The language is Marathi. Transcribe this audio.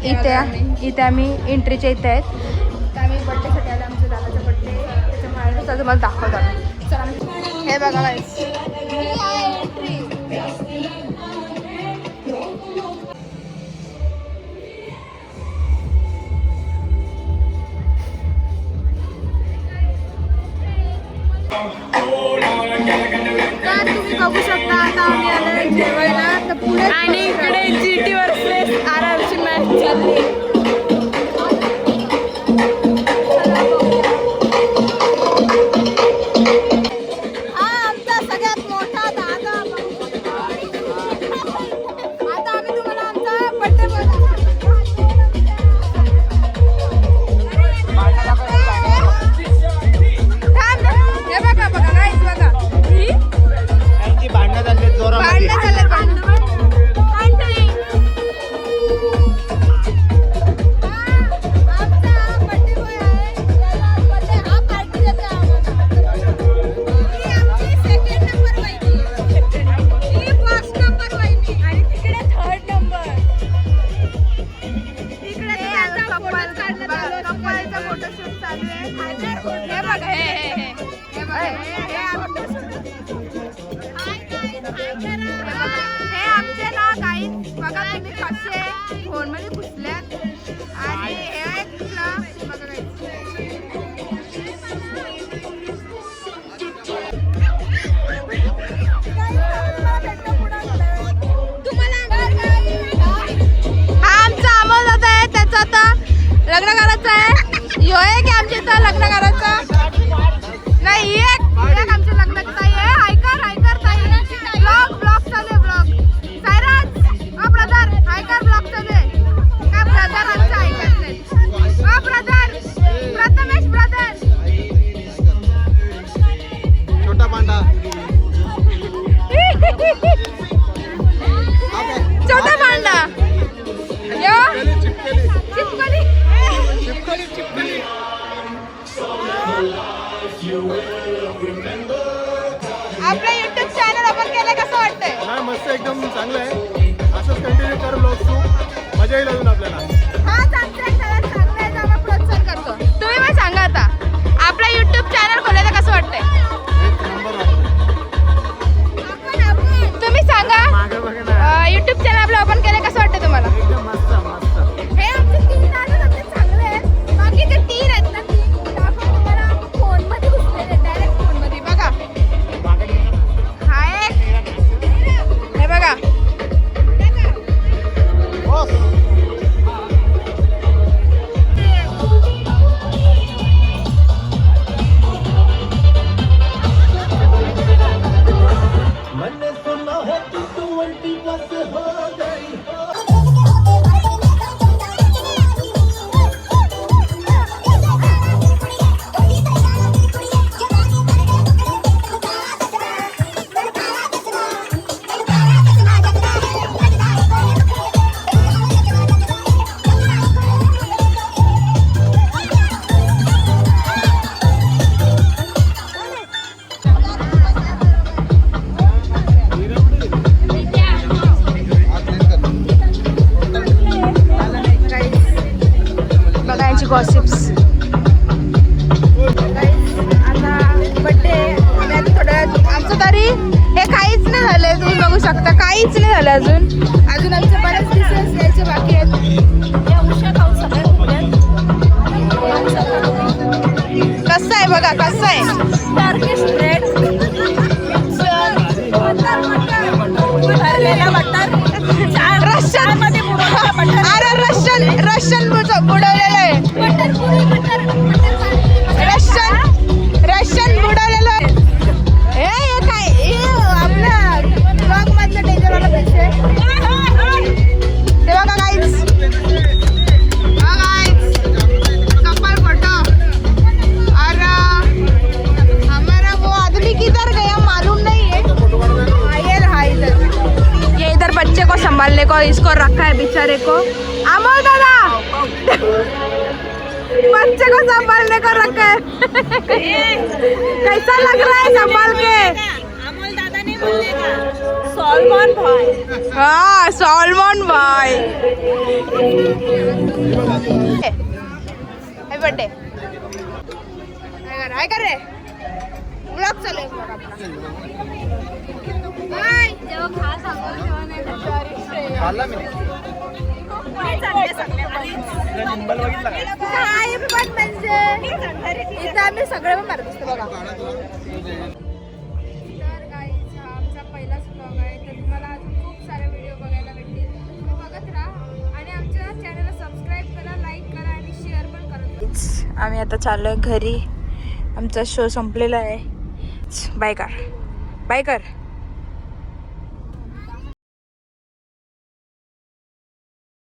इथे आम्ही एंट्रीच्या इथे आहेत. तर आम्ही बड्डेसाठी आलो. आमच्या दादाचा बड्डे त्याच्यामुळे तुम्हाला दाखवतो. चला हे बघा गाईस. तर तुम्ही बघू शकता आता आम्ही आलो जेवायला. तर पुढे आणि इकडे GT वर्सेस RRची मॅच चालली. लग्न करायचं आहे. यो आहे की आमच्या इथं लग्न करायचं नाही. एक आमच्या लग्नाची ताई आहे. ऐकर ताई ब्लॉग चालू आहे. ब्लॉग सायराज ब्रदर ऐकर ब्लॉग चालू आहे. का ब्रदर आमचं ऐकत नाही. ब्रदर प्रथमेश ब्रदर छोटा पांडा छोटा पांडा यो चिपकली. आपलं YouTube चॅनल ओपन केलं कसं वाटतंय? नाही मस्त एकदम चांगलं आहे. असंच कंटिन्यू कर ब्लॉग तू. मजा येईल अजून आपल्याला. हा चांगलं चांगलं आहे. आम्ही प्रोत्साहन करतो. तुम्ही मला सांगा आता आपलं YouTube चॅनल खोलायला कसं वाटतंय? तुम्ही सांगा YouTube चॅनल आपलं ओपन केलं कसं वाटतं तुम्हाला? एकदम मस्त मस्त. हे आमचे 3 दादा सगळे चांगले आहेत. बाकी ते 3 आहेत ना 3 दाखव तुम्हाला फोन मध्ये घुसलेले डायरेक्ट फोन मध्ये बघा. हा एक हे बघा. गॉसिप्स आता बड्डे आणि आता थोडं आमचं तरी हे काहीच नाही झालंय. तुम्ही बघू शकता काहीच नाही झालं अजून आमचे बरेच डिशेस यायचे बाकी आहेत. कसं आहे बघा कसं आहे. टर्किश ब्रेड रशियन बुडवलेलं आहे. रशियन बुडवलेलं आहे. हे काय आपल्या ब्लॉग मधलं डेंजरवाला पैसे ते बघा गाईज. कपल फोटो और हमारा वो आदमी किधर गया मालूम नहीं है. ये इधर बच्चे को संभालने को इसको रखा है बेचारे को. अमोल दादा बच्चे को संभालने को रखा है. कैसा लग रहा है संभाल के? अमोल दादा सॉल्मॉन भाई. हा सॉल्मॉन बाय. Happy birthday. काय कर रे ब्लॉग चालू आहे ब्लॉग आपला. बाय. जेव्हा खा सांगू तेव्हा नाही काय पण म्हणजे इथं आम्ही सगळे पण मारत असतो बघा. तर गाईज हा आमचा पहिलाच ब्लॉग आहे. तर तुम्हाला अजून खूप सारे व्हिडिओ बघायला भेटतील. तुम्ही बघत राहा आणि आमच्या चॅनलला सबस्क्राईब करा, लाईक करा आणि शेअर पण करा. आम्ही आता चाललोय घरी. आमचा शो संपलेला आहे. बाय कर बाय कर.